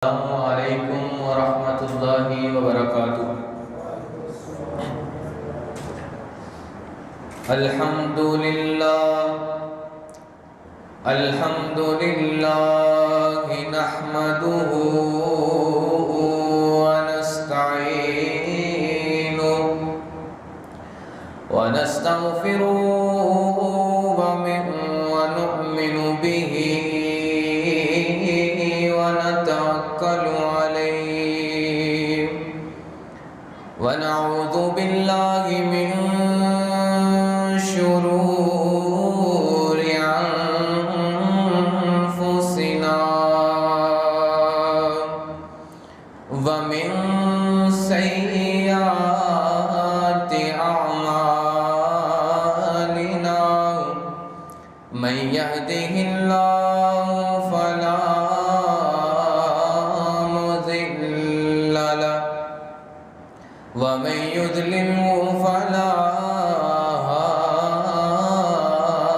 السلام علیکم ورحمۃ اللہ وبرکاتہ۔ الحمد للہ نحمدہ ونستعینہ ونستغفرہ ونؤمن بہ ونتوکل علیہ ونعوذ باللہ من شرور انفسنا ومن سیئات اعمالنا من يهده الله فلا مضل له ومن يضلله فلا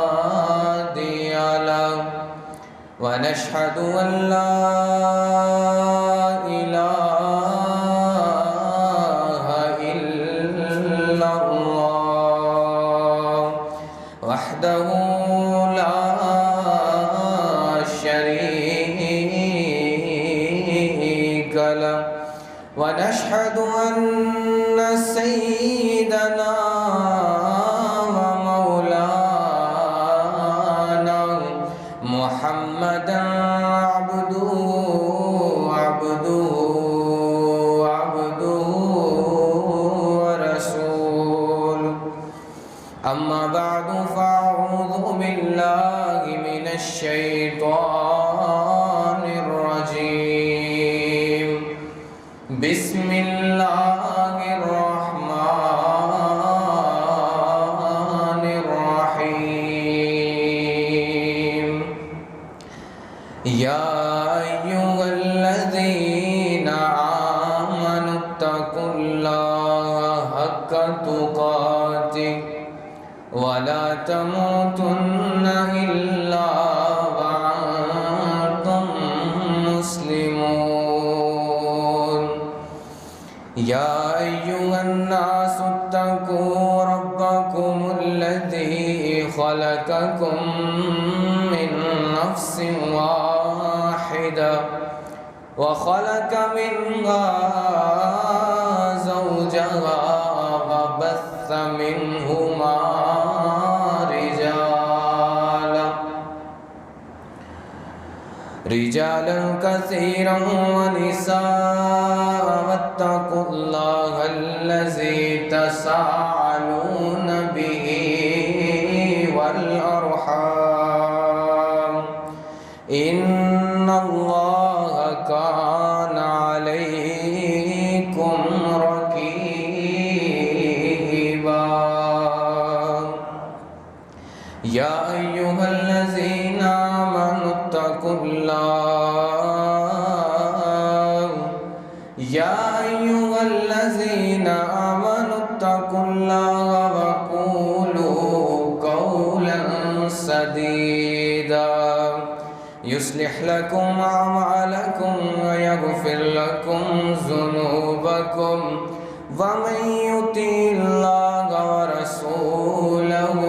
هادي له ونشهد أن لا إله إلا الله وحده لا شريك له ونشهد أن سيدنا ومولانا محمدا عبده ورسوله أما بعد فأعوذ بالله من الشيطان الرجيم بسم الله الرحمن الرحيم يا أيها الذين آمنوا اتقوا الله حق تقاته ولا تموتن إلا وأنتم مسلمون يا أيها الناس اتقوا ربكم الذي خلقكم من نفس واحدة وخلق منها زوجها وبث منهما رجالا كثيرا ونساء واتقوا الله الذي تساءلون به والأرحام إن الله كان عليكم رقيبا يا أيها الذين آمنوا اتقوا الله يا أيها الذين آمنوا اتقوا الله وقولوا قولا سديدا يصلح لكم أعمالكم ويغفر لكم ذنوبكم ومن يطع الله ورسوله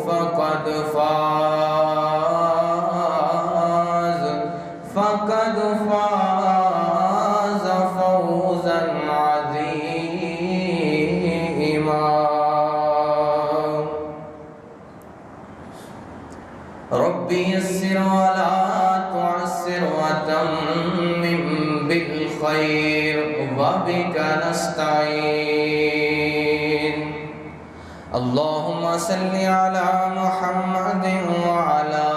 فقد فاز فوزا عظيما ربي يسر ولا تعسر وتمم بالخير وبك نستعين اللهم صل على محمد وعلى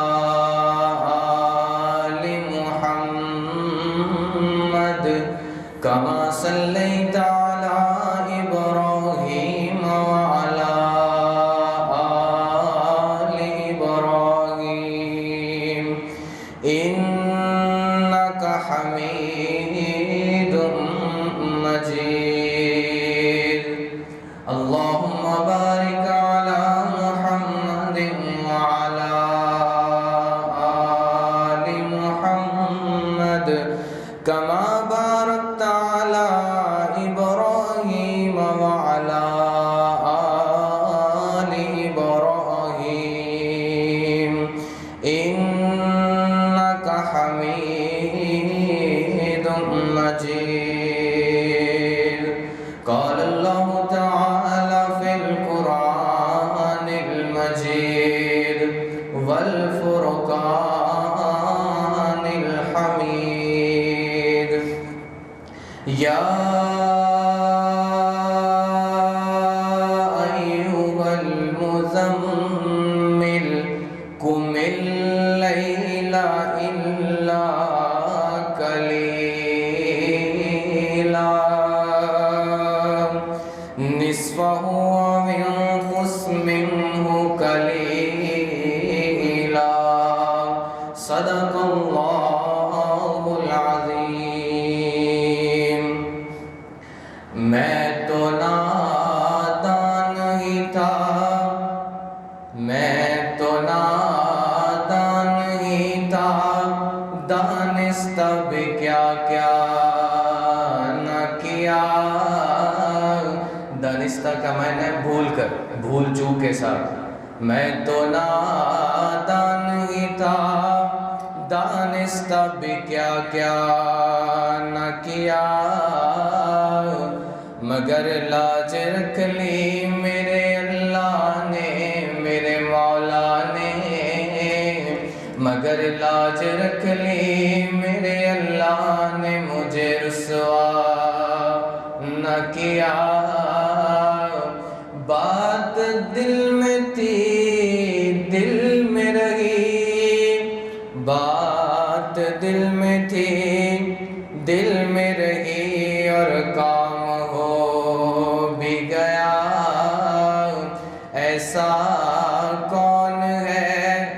آل محمد كما صليت على إبراهيم وعلى آل إبراهيم إنك حميد مجيد اللهم بارك على محمد وعلى آل محمد كما باركت على إبراهيم وعلى آل إبراهيم إنك حميد مجيد. قال الله تعالى في القرآن المجيد والفرقان الحميد. يا أيها المزمل قم الليل إلا قليلا نصفه وانقص منه قليلا صدق الله العظيم. میں تو نادان ہی تھا، میں تو نادان ہی تھا، دانستہ بھی کیا کیا نہ کیا. دانستہ کا میں نے بھول چوک کے ساتھ. میں تو نادان ہی تھا، دانستہ بھی کیا کیا نہ کیا، مگر لاج رکھ لی میرے اللہ نے، میرے مولا نے، مگر لاج رکھ لی میرے اللہ نے، مجھے رسوا نہ کیا. بات دل میں تھی دل میں رہی، بات دل میں تھی دل میں رہی، اور کام ہو بھی گیا. ایسا کون ہے،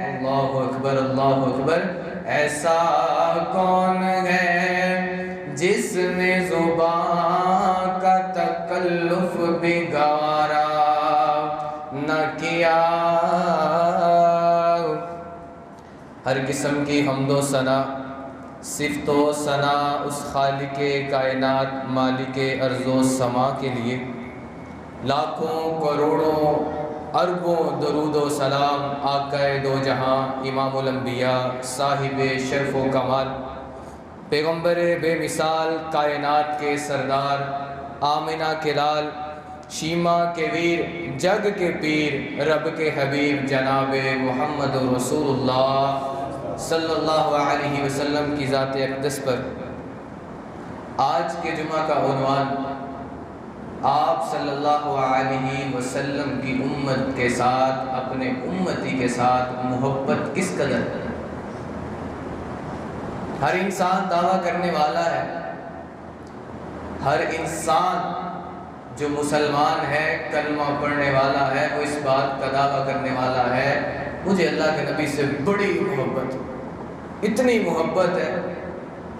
اللہ اکبر اللہ اکبر، ایسا کون ہے جس نے زبان کا تکلف بھی گوارا نہ کیا. ہر قسم کی حمد و ثنا، صفت و ثنا اس خالق کائنات مالک ارض و سما کے لیے. لاکھوں کروڑوں اربوں درود و سلام آقا دو جہاں، امام الانبیاء، صاحب شرف و کمال، پیغمبر بے مثال، کائنات کے سردار، آمنہ کے لال، شیما کے ویر، جگ کے پیر، رب کے حبیب جناب محمد رسول اللہ صلی اللہ علیہ وسلم کی ذات اقدس پر آج کے جمعہ کا عنوان آپ صلی اللہ علیہ وسلم کی امت کے ساتھ، اپنے امتی کے ساتھ محبت کس قدر. ہر انسان دعویٰ کرنے والا ہے، ہر انسان جو مسلمان ہے، کلمہ پڑھنے والا ہے، وہ اس بات کا دعویٰ کرنے والا ہے مجھے اللہ کے نبی سے بڑی محبت. اتنی محبت ہے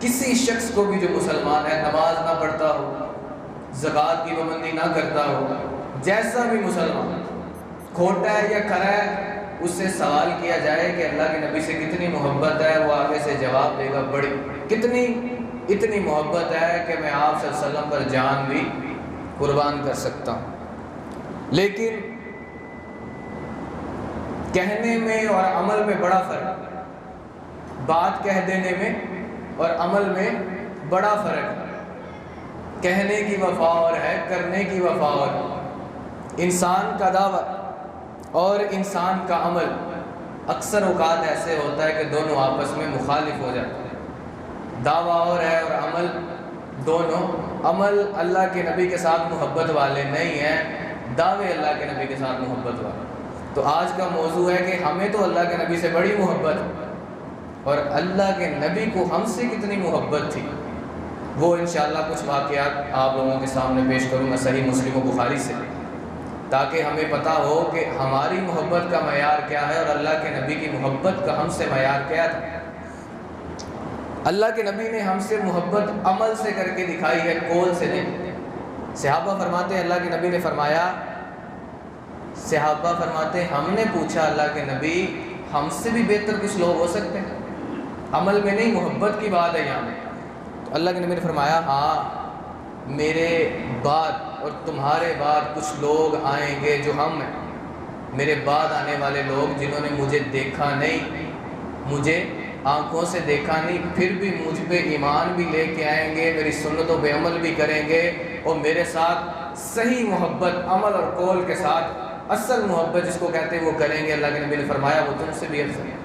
کسی شخص کو بھی جو مسلمان ہے، نماز نہ پڑھتا ہو، زکوٰۃ کی پابندی نہ کرتا ہو، جیسا بھی مسلمان، کھوٹا ہے یا کھرا ہے، اس سے سوال کیا جائے کہ اللہ کے نبی سے کتنی محبت ہے، وہ آگے سے جواب دے گا بڑی. کتنی؟ اتنی محبت ہے کہ میں آپ صلی اللہ علیہ وسلم پر جان بھی قربان کر سکتا ہوں. لیکن کہنے میں اور عمل میں بڑا فرق، بات کہہ دینے میں اور عمل میں بڑا فرق ہے. کہنے کی وفا اور ہے، کرنے کی وفا اور. انسان کا دعویٰ اور انسان کا عمل اکثر اوقات ایسے ہوتا ہے کہ دونوں آپس میں مخالف ہو جاتے ہیں. دعویٰ اور ہے اور عمل دونوں. عمل اللہ کے نبی کے ساتھ محبت والے نہیں ہیں، دعوے اللہ کے نبی کے ساتھ محبت والے. تو آج کا موضوع ہے کہ ہمیں تو اللہ کے نبی سے بڑی محبت، اور اللہ کے نبی کو ہم سے کتنی محبت تھی. وہ انشاءاللہ کچھ واقعات آپ لوگوں کے سامنے پیش کروں گا صحیح مسلم و بخاری سے، تاکہ ہمیں پتہ ہو کہ ہماری محبت کا معیار کیا ہے اور اللہ کے نبی کی محبت کا ہم سے معیار کیا تھا. اللہ کے نبی نے ہم سے محبت عمل سے کر کے دکھائی ہے، قول سے نہیں. صحابہ فرماتے ہیں اللہ کے نبی نے فرمایا، صحابہ فرماتے ہیں ہم نے پوچھا اللہ کے نبی ہم سے بھی بہتر کچھ لوگ ہو سکتے ہیں؟ عمل میں نہیں، محبت کی بات ہے یہاں. تو اللہ کے نبی نے فرمایا ہاں میرے بعد اور تمہارے بعد کچھ لوگ آئیں گے جو ہم ہیں، میرے بعد آنے والے لوگ جنہوں نے مجھے دیکھا نہیں، مجھے آنکھوں سے دیکھا نہیں، پھر بھی مجھ پہ ایمان بھی لے کے آئیں گے، میری سنتوں پہ عمل بھی کریں گے اور میرے ساتھ صحیح محبت عمل اور قول کے ساتھ اصل محبت جس کو کہتے ہیں وہ کریں گے۔ اللہ کے نبی نے فرمایا وہ تم سے بھی افضل ہے۔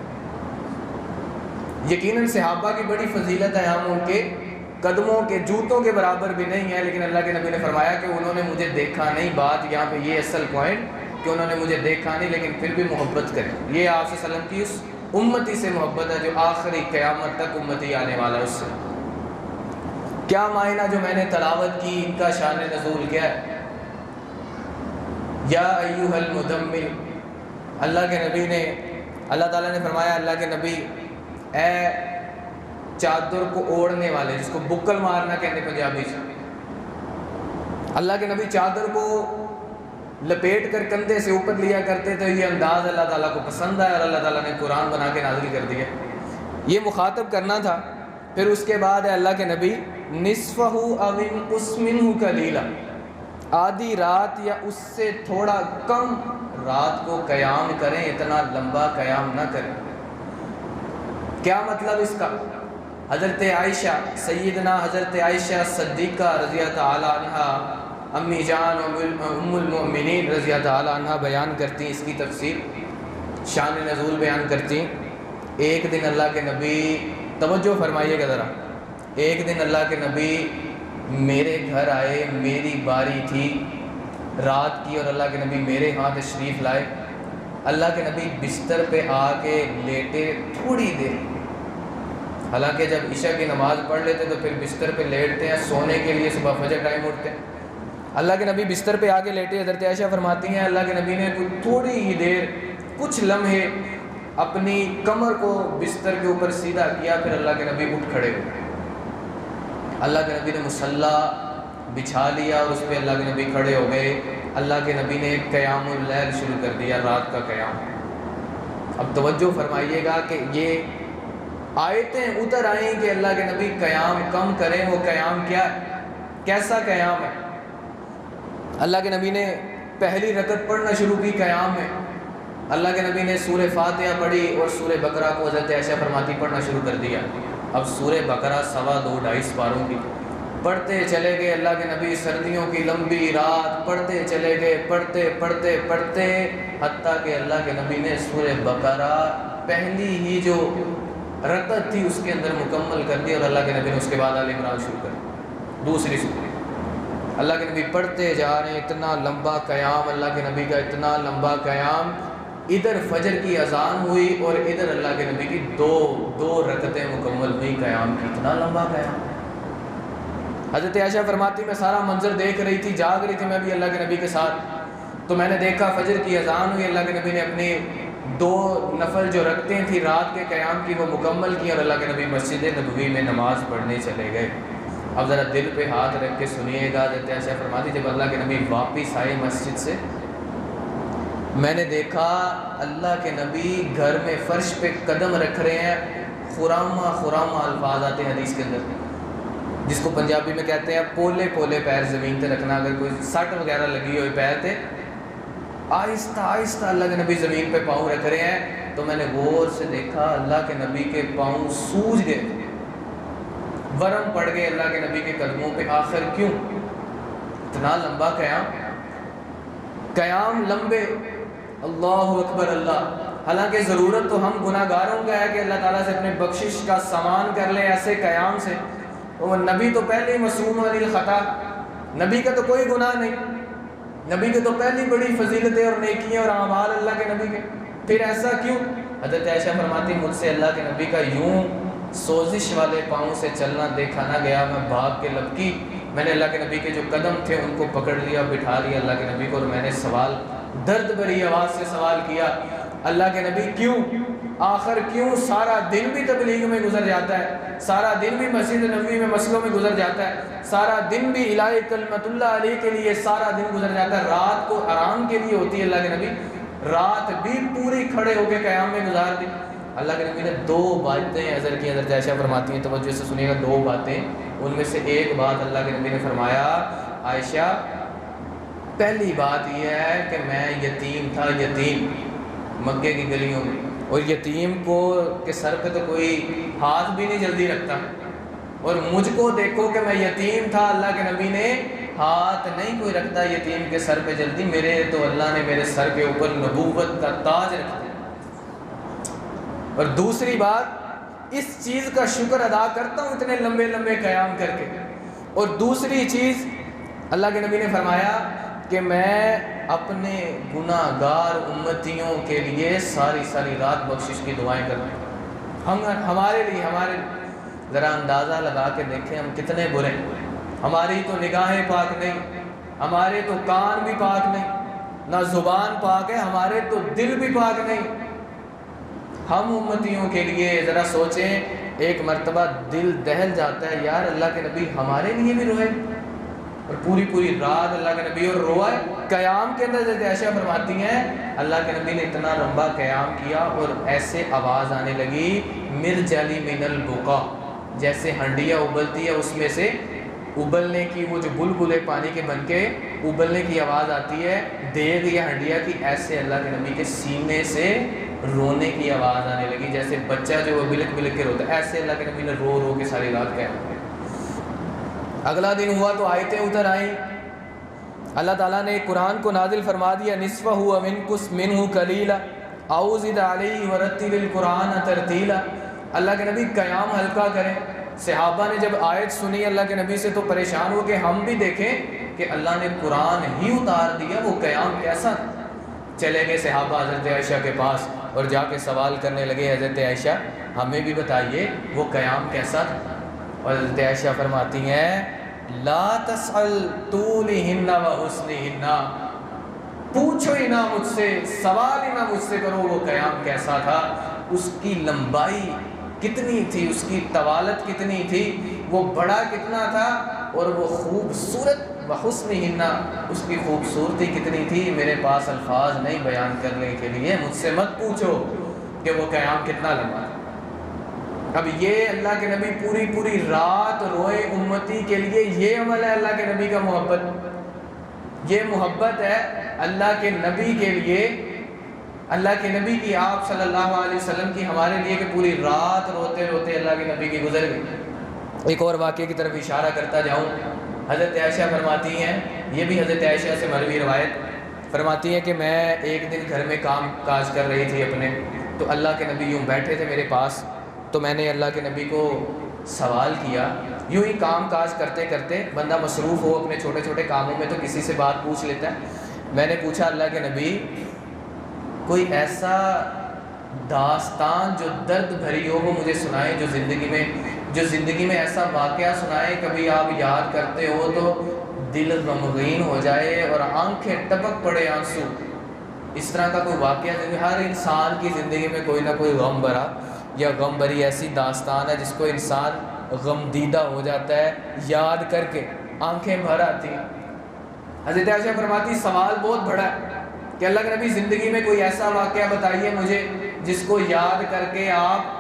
یقیناً صحابہ کی بڑی فضیلت ہے، ہم ان کے قدموں کے جوتوں کے برابر بھی نہیں ہے، لیکن اللہ کے نبی نے فرمایا کہ انہوں نے مجھے دیکھا نہیں۔ بات یہاں پہ یہ اصل پوائنٹ کہ انہوں نے مجھے دیکھا نہیں لیکن پھر بھی محبت کریں۔ یہ آپ صلی اللہ علیہ وسلم کی اس امتی سے محبت ہے جو آخری قیامت تک امتی آنے والا ہے اس سے۔ کیا معنی جو میں نے تلاوت کی ان کا شان نزول کیا ہے؟ یا ایھا المدمل، اللہ کے نبی نے، اللہ تعالیٰ نے فرمایا اللہ کے نبی اے چادر کو اوڑھنے والے، جس کو بکل مارنا کہتے ہیں پنجابی سے، اللہ کے نبی چادر کو لپیٹ کر کندھے سے اوپر لیا کرتے تھے۔ یہ انداز اللہ تعالیٰ کو پسند ہے اور اللہ تعالیٰ نے قرآن بنا کے نازل کر دیا۔ یہ مخاطب کرنا تھا۔ پھر اس کے بعد ہے اللہ کے نبی نصفہ او انقص منہ قلیلا، آدھی رات یا اس سے تھوڑا کم رات کو قیام کریں، اتنا لمبا قیام نہ کریں۔ کیا مطلب اس کا؟ حضرت عائشہ، سیدنا حضرت عائشہ صدیقہ رضی اللہ تعالی عنہا، امی جان ام المؤمنین رضی اللہ تعالی عنہا بیان کرتی ہیں اس کی تفسیر، شان نزول بیان کرتی ہیں۔ ایک دن اللہ کے نبی، توجہ فرمائیے گا ذرا، ایک دن اللہ کے نبی میرے گھر آئے، میری باری تھی رات کی اور اللہ کے نبی میرے ہاں تشریف لائے۔ اللہ کے نبی بستر پہ آ کے لیٹے تھوڑی دیر، حالانکہ جب عشاء کی نماز پڑھ لیتے تو پھر بستر پہ لیٹتے ہیں سونے کے لیے، صبح فجر ٹائم اٹھتے ہیں۔ اللہ کے نبی بستر پہ آ کے لیٹے، حضرت عائشہ فرماتی ہیں اللہ کے نبی نے تھوڑی ہی دیر، کچھ لمحے اپنی کمر کو بستر کے اوپر سیدھا کیا، پھر اللہ کے نبی اٹھ کھڑے ہوئے۔ اللہ کے نبی نے مصلی بچھا لیا اور اس پہ اللہ کے نبی کھڑے ہو گئے۔ اللہ کے نبی نے قیام اللیل شروع کر دیا، رات کا قیام۔ اب توجہ فرمائیے گا کہ یہ آیتیں اتر آئیں کہ اللہ کے نبی قیام کم کریں، وہ قیام کیا ہے، کیسا قیام ہے؟ اللہ کے نبی نے پہلی رکعت پڑھنا شروع کی قیام میں، اللہ کے نبی نے سورہ فاتحہ پڑھی اور سورہ بقرہ کو حضرت عائشہ فرماتی پڑھنا شروع کر دیا۔ اب سورہ بقرہ 2.25 سپاروں کی پڑھتے چلے گئے۔ اللہ کے نبی سردیوں کی لمبی رات پڑھتے چلے گئے، پڑھتے پڑھتے پڑھتے حتیٰ کہ اللہ کے نبی نے سورہ بقرہ پہلی ہی جو رکعت تھی اس کے اندر مکمل کر دی، اور اللہ کے نبی نے اس کے بعد آل عمران شروع کر دی، دوسری سورہ۔ اللہ کے نبی پڑھتے جا رہے ہیں، اتنا لمبا قیام اللہ کے نبی کا، اتنا لمبا قیام۔ ادھر فجر کی اذان ہوئی اور ادھر اللہ کے نبی کی دو رکعتیں مکمل ہوئی قیام کی، اتنا لمبا قیام۔ حضرت عائشہ فرماتی میں سارا منظر دیکھ رہی تھی، جاگ رہی تھی میں بھی اللہ کے نبی کے ساتھ، تو میں نے دیکھا فجر کی اذان ہوئی، اللہ کے نبی نے اپنی 2 نفل جو رکھتے تھی رات کے قیام کی وہ مکمل کی، اور اللہ کے نبی مسجد نبوی میں نماز پڑھنے چلے گئے۔ اب ذرا دل پہ ہاتھ رکھ کے سنیے گا، حضرت عائشہ فرماتی جب اللہ کے نبی واپس آئے مسجد سے، میں نے دیکھا اللہ کے نبی گھر میں فرش پہ قدم رکھ رہے ہیں، خرامہ خرامہ الفاظ آتے ہیں حدیث کے اندر، جس کو پنجابی میں کہتے ہیں پولے پولے پیر زمین پہ رکھنا، اگر کوئی سٹ وغیرہ لگی ہوئی پیر تھے، آہستہ آہستہ اللہ کے نبی زمین پہ پاؤں رکھ رہے ہیں۔ تو میں نے غور سے دیکھا اللہ کے نبی کے پاؤں سوج گئے، ورم پڑ گئے اللہ کے نبی کے قدموں پہ۔ آخر کیوں؟ اتنا لمبا قیام لمبے، اللہ اکبر اللہ۔ حالانکہ ضرورت تو ہم گناہ گاروں کا ہے کہ اللہ تعالیٰ سے اپنے بخشش کا سامان کر لیں ایسے قیام سے، وہ نبی تو پہلے ہی معصوم عن الخطا، نبی کا تو کوئی گناہ نہیں، نبی کے تو پہلی بڑی فضیلتیں اور نیکیاں اور اعمال اللہ کے نبی کے، پھر ایسا کیوں؟ حضرت عائشہ فرماتی مجھ سے اللہ کے نبی کا یوں سوزش والے پاؤں سے چلنا دیکھا نہ گیا، میں بھاگ کے لپکی، میں نے اللہ کے نبی کے جو قدم تھے ان کو پکڑ لیا، بٹھا لیا اللہ کے نبی کو، اور میں نے سوال درد بھری آواز سے سوال کیا، اللہ کے نبی کیوں؟ آخر کیوں؟ سارا دن بھی تبلیغ میں گزر جاتا ہے، سارا دن بھی مسجد نبوی میں مسئلوں میں گزر جاتا ہے، سارا دن بھی الہی کلمت اللہ علیہ کے لیے سارا دن گزر جاتا ہے، رات کو آرام کے لیے ہوتی ہے اللہ کے نبی، رات بھی پوری کھڑے ہو کے قیام میں گزار دی۔ اللہ کے نبی نے 2 باتیں عزر کی، حضرت عائشہ فرماتی ہیں، توجہ سے سنیے گا، 2 باتیں، ان میں سے ایک بات اللہ کے نبی نے فرمایا، عائشہ پہلی بات یہ ہے کہ میں یتیم تھا، یتیم مکے کی گلیوں میں، اور یتیم کو کے سر پہ تو کوئی ہاتھ بھی نہیں جلدی رکھتا، اور مجھ کو دیکھو کہ میں یتیم تھا، اللہ کے نبی نے ہاتھ نہیں کوئی رکھتا یتیم کے سر پہ جلدی، میرے تو اللہ نے میرے سر کے اوپر نبوت کا تاج رکھ دیا۔ اور دوسری بات، اس چیز کا شکر ادا کرتا ہوں اتنے لمبے لمبے قیام کر کے، اور دوسری چیز اللہ کے نبی نے فرمایا کہ میں اپنے گناہ گار امتیوں کے لیے ساری ساری رات بخشش کی دعائیں کرتا ہوں۔ ہمارے لیے ذرا اندازہ لگا کے دیکھیں ہم کتنے برے ہیں، ہماری تو نگاہیں پاک نہیں، ہمارے تو کان بھی پاک نہیں، نہ زبان پاک ہے، ہمارے تو دل بھی پاک نہیں۔ ہم امتیوں کے لیے ذرا سوچیں، ایک مرتبہ دل دہل جاتا ہے، یار اللہ کے نبی ہمارے لیے بھی روئے، اور پوری پوری رات اللہ کے نبی اور روئے۔ قیام کے اندر حضرت عائشہ فرماتی ہیں اللہ کے نبی نے اتنا لمبا قیام کیا اور ایسے آواز آنے لگی، مرجلی من البقا، جیسے ہنڈیا ابلتی ہے اس میں سے ابلنے کی، وہ جو بلبلے پانی کے بن کے ابلنے کی آواز آتی ہے دیگ یا ہنڈیا کی، ایسے اللہ کے نبی کے سینے سے رونے کی آواز آنے لگی، جیسے بچہ جو بلک بلک کے روتا ہے، ایسے اللہ کے نبی نے رو رو کے ساری رات کہا۔ اگلا دن ہوا تو آیتیں اتر آئیں، اللہ تعالیٰ نے قرآن کو نازل فرما دیا، نصفہ او انقص منہ قلیلا او زد علیہ ورتل القرآن ترتیلا۔ اللہ کے نبی قیام ہلکا کریں۔ صحابہ نے جب آیت سنی اللہ کے نبی سے تو پریشان ہو کہ ہم بھی دیکھیں کہ اللہ نے قرآن ہی اتار دیا، وہ قیام کیسا؟ چلے گئے صحابہ حضرت عائشہ کے پاس اور جا کے سوال کرنے لگے، حضرت عائشہ ہمیں بھی بتائیے وہ قیام کیسا تھا؟ اور حضرت عائشہ فرماتی ہیں لا تسأل طولہن و حسنہن، پوچھو ہی نہ مجھ سے، سوال ہی نہ مجھ سے کرو وہ قیام کیسا تھا، اس کی لمبائی کتنی تھی، اس کی طوالت کتنی تھی، وہ بڑا کتنا تھا، اور وہ خوبصورت وحسنہن، اس کی خوبصورتی کتنی تھی، میرے پاس الفاظ نہیں بیان کرنے کے لیے، مجھ سے مت پوچھو کہ وہ قیام کتنا لمبا تھا۔ اب یہ اللہ کے نبی پوری پوری رات روئے امتی کے لیے، یہ عمل ہے اللہ کے نبی کا محبت، یہ محبت ہے اللہ کے نبی کے لیے، اللہ کے نبی کی، آپ صلی اللہ علیہ وسلم کی ہمارے لیے کہ پوری رات روتے روتے اللہ کے نبی کی گزر گئی۔ ایک اور واقعے کی طرف اشارہ کرتا جاؤں، حضرت عائشہ فرماتی ہیں، یہ بھی حضرت عائشہ سے مروی روایت، فرماتی ہیں کہ میں ایک دن گھر میں کام کاج کر رہی تھی اپنے، تو اللہ کے نبی یوں بیٹھے تھے میرے پاس، تو میں نے اللہ کے نبی کو سوال کیا، یوں ہی کام کاج کرتے کرتے بندہ مصروف ہو اپنے چھوٹے چھوٹے کاموں میں تو کسی سے بات پوچھ لیتا ہے۔ میں نے پوچھا اللہ کے نبی کوئی ایسا داستان جو درد بھری ہو وہ مجھے سنائیں، جو زندگی میں ایسا واقعہ سنائیں کبھی آپ یاد کرتے ہو تو دل غمگین ہو جائے اور آنکھیں ٹپک پڑے آنسو، اس طرح کا کوئی واقعہ۔ ہر انسان کی زندگی میں کوئی نہ کوئی غم بھرا یا غم بھری ایسی داستان ہے جس کو انسان غم دیدہ ہو جاتا ہے، یاد کر کے آنکھیں بھر آتی ہیں۔ حضرت عائشہ فرماتی سوال بہت بڑا ہے کہ اللہ کے نبی زندگی میں کوئی ایسا واقعہ بتائیے مجھے جس کو یاد کر کے آپ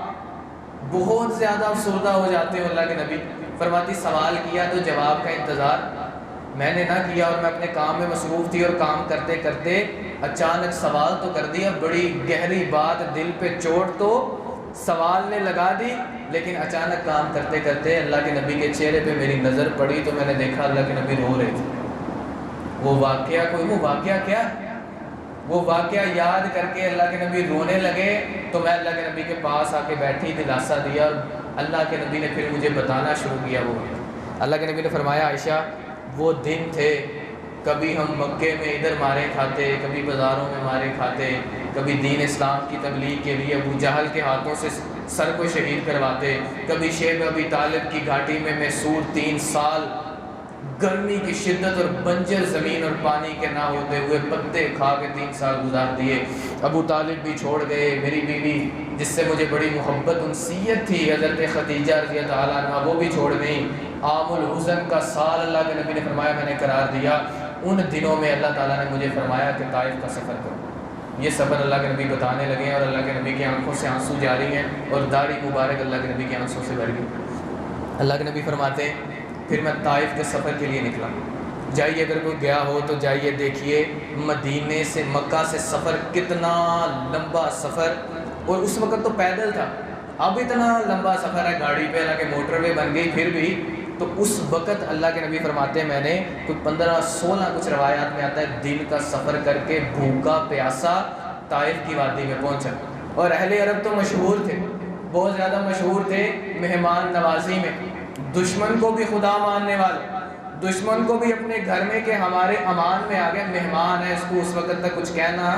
بہت زیادہ افسردہ ہو جاتے ہو۔ اللہ کے نبی فرماتی سوال کیا تو جواب کا انتظار میں نے نہ کیا، اور میں اپنے کام میں مصروف تھی، اور کام کرتے کرتے اچانک سوال تو کر دیا، بڑی گہری بات، دل پہ چوٹ تو سوال نے لگا دی، لیکن اچانک کام کرتے کرتے اللہ کے نبی کے چہرے پہ میری نظر پڑی تو میں نے دیکھا اللہ کے نبی رو رہے تھے۔ وہ واقعہ کیا؟ وہ واقعہ یاد کر کے اللہ کے نبی رونے لگے، تو میں اللہ کے نبی کے پاس آ کے بیٹھی، دلاسا دیا، اور اللہ کے نبی نے پھر مجھے بتانا شروع کیا۔ وہ اللہ کے نبی نے فرمایا عائشہ وہ دن تھے، کبھی ہم مکے میں ادھر مارے کھاتے، کبھی بازاروں میں مارے کھاتے، کبھی دین اسلام کی تبلیغ کے لیے ابو جہل کے ہاتھوں سے سر کو شہید کرواتے، کبھی شیخ ابی طالب کی گھاٹی میں محصور 3 سال گرمی کی شدت اور بنجر زمین اور پانی کے نہ ہوتے ہوئے پتے کھا کے 3 سال گزار دیے۔ ابو طالب بھی چھوڑ گئے، میری بیوی جس سے مجھے بڑی محبت انسیت تھی حضرت خدیجہ رضی اللہ عنہا عنہ، وہ بھی چھوڑ گئیں۔ عام الحزن کا سال اللہ کے نبی نے فرمایا میں نے قرار دیا۔ ان دنوں میں اللہ تعالیٰ نے مجھے فرمایا کہ طائف کا سفر کرو، یہ سفر اللہ کے نبی بتانے لگے ہیں اور اللہ کے نبی کی آنکھوں سے آنسو جاری ہیں اور داڑھی مبارک اللہ کے نبی کے آنسوں سے بھر گئی۔ اللہ کے نبی فرماتے ہیں پھر میں طائف کے سفر کے لیے نکلا۔ جائیے اگر کوئی گیا ہو تو جائیے دیکھیے مدینے سے مکہ سے سفر کتنا لمبا سفر، اور اس وقت تو پیدل تھا، اب اتنا لمبا سفر ہے گاڑی پہ، حالانکہ موٹر وے بن گئی پھر بھی۔ تو اس وقت اللہ کے نبی فرماتے ہیں میں نے کوئی 15-16 کچھ روایات میں آتا ہے دن کا سفر کر کے بھوکا پیاسا طائف کی وادی میں پہنچا۔ اور اہل عرب تو مشہور تھے، بہت زیادہ مشہور تھے مہمان نوازی میں، دشمن کو بھی خدا ماننے والے، دشمن کو بھی اپنے گھر میں کہ ہمارے امان میں آ گئے، مہمان ہے، اس کو اس وقت تک کچھ کہنا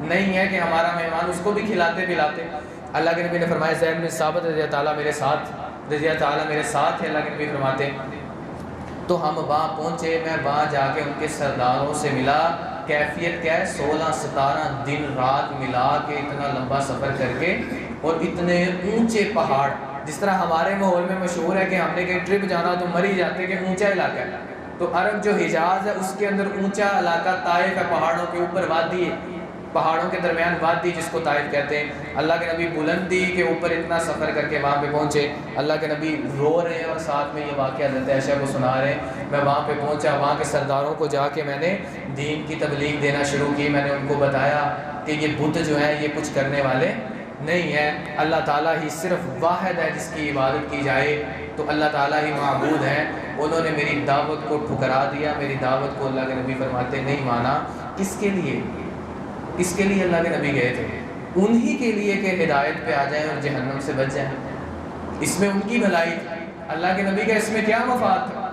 نہیں ہے کہ ہمارا مہمان، اس کو بھی کھلاتے پلاتے۔ اللہ کے نبی نے فرمایا زید بن ثابت رضی اللہ تعالیٰ میرے ساتھ ہے، اللہ کے نبی فرماتے تو ہم وہاں پہنچے، میں وہاں جا کے ان کے سرداروں سے ملا۔ کیفیت کیا ہے، 16-17 دن رات ملا کے اتنا لمبا سفر کر کے، اور اتنے اونچے پہاڑ، جس طرح ہمارے ماحول میں مشہور ہے کہ ہم نے کہیں ٹرپ جانا تو مر ہی جاتے کہ اونچا علاقہ ہے، تو عرب جو حجاز ہے اس کے اندر اونچا علاقہ طائف ہے، پہاڑوں کے اوپر وادی ہے، پہاڑوں کے درمیان وادی جس کو طائف کہتے ہیں۔ اللہ کے نبی بلندی کے اوپر اتنا سفر کر کے وہاں پہ پہنچے، اللہ کے نبی رو رہے ہیں اور ساتھ میں یہ واقعہ حضرت عائشہ کو سنا رہے ہیں۔ میں وہاں پہ پہنچا، وہاں کے سرداروں کو جا کے میں نے دین کی تبلیغ دینا شروع کی، میں نے ان کو بتایا کہ یہ بت جو ہیں یہ کچھ کرنے والے نہیں ہے، اللہ تعالیٰ ہی صرف واحد ہے جس کی عبادت کی جائے، تو اللہ تعالیٰ ہی معبود ہے۔ انہوں نے میری دعوت کو ٹھکرا دیا، میری دعوت کو اللہ کے نبی فرماتے نہیں مانا۔ کس کے لیے؟ اس کے لیے اللہ کے نبی گئے تھے، انہی کے لیے کہ ہدایت پہ آ جائیں اور جہنم سے بچ جائیں، اس میں ان کی بھلائی تھی۔ اللہ کے نبی کا اس میں کیا مفاد تھا؟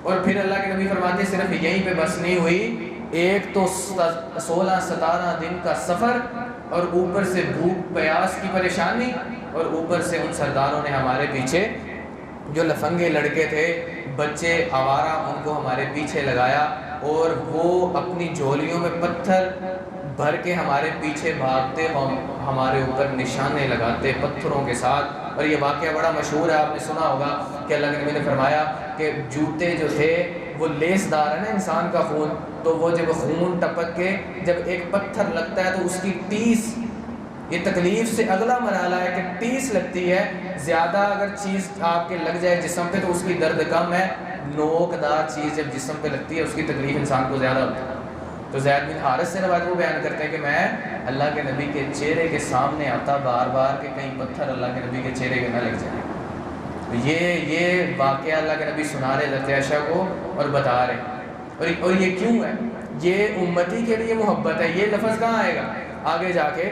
اور پھر اللہ کے نبی فرماتے صرف یہیں پہ بس نہیں ہوئی، ایک تو 16-17 دن کا سفر، اور اوپر سے بھوک پیاس کی پریشانی، اور اوپر سے ان سرداروں نے ہمارے پیچھے جو لفنگے لڑکے تھے، بچے آوارہ، ان کو ہمارے پیچھے لگایا، اور وہ اپنی جھولیوں میں پتھر بھر کے ہمارے پیچھے بھاگتے، ہمارے اوپر نشانے لگاتے پتھروں کے ساتھ۔ اور یہ واقعہ بڑا مشہور ہے، آپ نے سنا ہوگا کہ اللہ کے نبی نے فرمایا کہ جوتے جو تھے وہ لیس دار ہے نا انسان کا خون، تو وہ جب خون ٹپک کے جب ایک پتھر لگتا ہے تو اس کی ٹیس، یہ تکلیف سے اگلا مرحلہ ہے کہ ٹیس لگتی ہے، زیادہ اگر چیز آپ کے لگ جائے جسم پہ تو اس کی درد کم ہے، نوک دار چیز جب جسم پہ لگتی ہے اس کی تکلیف انسان کو زیادہ ہوتی ہے۔ تو زید بن حارث سے روایت وہ بیان کرتے ہیں کہ میں اللہ کے نبی کے چہرے کے سامنے آتا بار بار کہ کہیں پتھر اللہ کے نبی کے چہرے کے نہ لگ جائیں۔ تو یہ واقعہ اللہ کے نبی سنا رہے حضرت عائشہ کو اور بتا رہے، اور یہ کیوں ہے؟ یہ امتی کے لیے محبت ہے۔ یہ لفظ کہاں آئے گا؟ آگے جا کے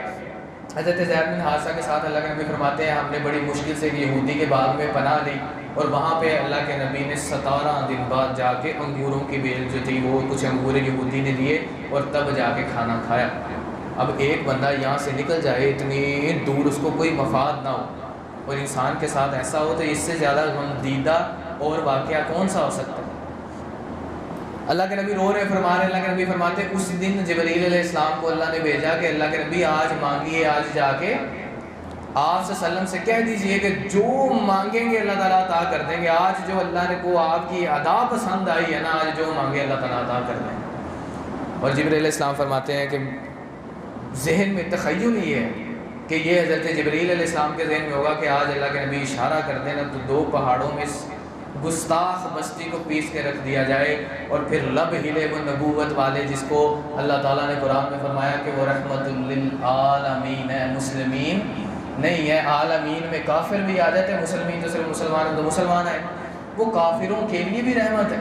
حضرت زید بن حارثہ کے ساتھ اللہ کے نبی فرماتے ہیں ہم نے بڑی مشکل سے ایک یہودی کے باغ میں پناہ لی، اور وہاں پہ اللہ کے نبی نے 17 دن بعد جا کے انگوروں کی بیل جو تھی وہ کچھ انگور یہودی نے دیے، اور تب جا کے کھانا کھایا۔ اب ایک بندہ یہاں سے نکل جائے اتنی دور، اس کو کوئی مفاد نہ ہو، اور انسان کے ساتھ ایسا ہو، تو اس سے زیادہ غمدیدہ اور واقعہ کون سا ہو سکتا ہے؟ اللہ کے نبی رو رہے فرما رہے، اللہ کے نبی فرماتے اس دن جبریل علیہ السلام کو اللہ نے بھیجا کہ اللہ کے نبی آج مانگیے، آج جا کے آپ صلی اللہ علیہ وسلم سے کہہ دیجئے کہ جو مانگیں گے اللہ تعالیٰ عطا کر دیں گے۔ آج جو اللہ نے کو آپ کی ادا پسند آئی ہے نا، آج جو مانگے اللہ تعالیٰ عطا کر دیں گے۔ اور جبریل علیہ السلام فرماتے ہیں کہ ذہن میں تخیل یہ ہے کہ یہ حضرت جبریل علیہ السلام کے ذہن میں ہوگا کہ آج اللہ کے نبی اشارہ کر دیں نا تو 2 پہاڑوں میں گستاخ بستی کو پیس کے رکھ دیا جائے، اور پھر لب ہلے وہ نبوت والے جس کو اللہ تعالیٰ نے قرآن میں فرمایا کہ وہ رحمت للعالمین ہے، مسلمین نہیں ہے۔ عالمین میں کافر بھی آ جاتے ہیں، مسلمین تو صرف مسلمان تو مسلمان ہیں، وہ کافروں کے لیے بھی رحمت ہے۔